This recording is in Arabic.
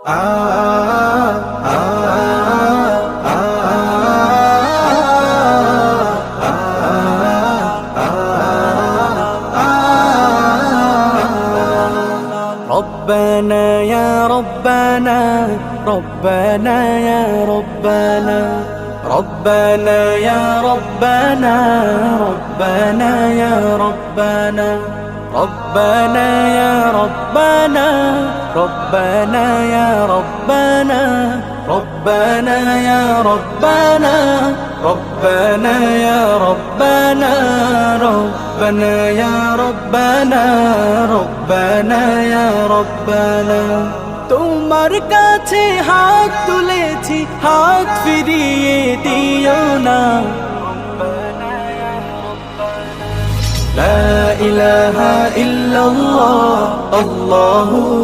ربنا يا ربنا ربنا يا ربنا ربنا يا ربنا ربنا يا ربنا ربنا يا ربنا ربنا يا ربنا ربنا يا ربنا ربنا يا ربنا ربنا يا ربنا ربنا يا ربنا তোমার কাছে হাত তুলেছি হাত ফিরিয়ে দিও না লা ইলাহা ইল্লাল্লাহ আল্লাহু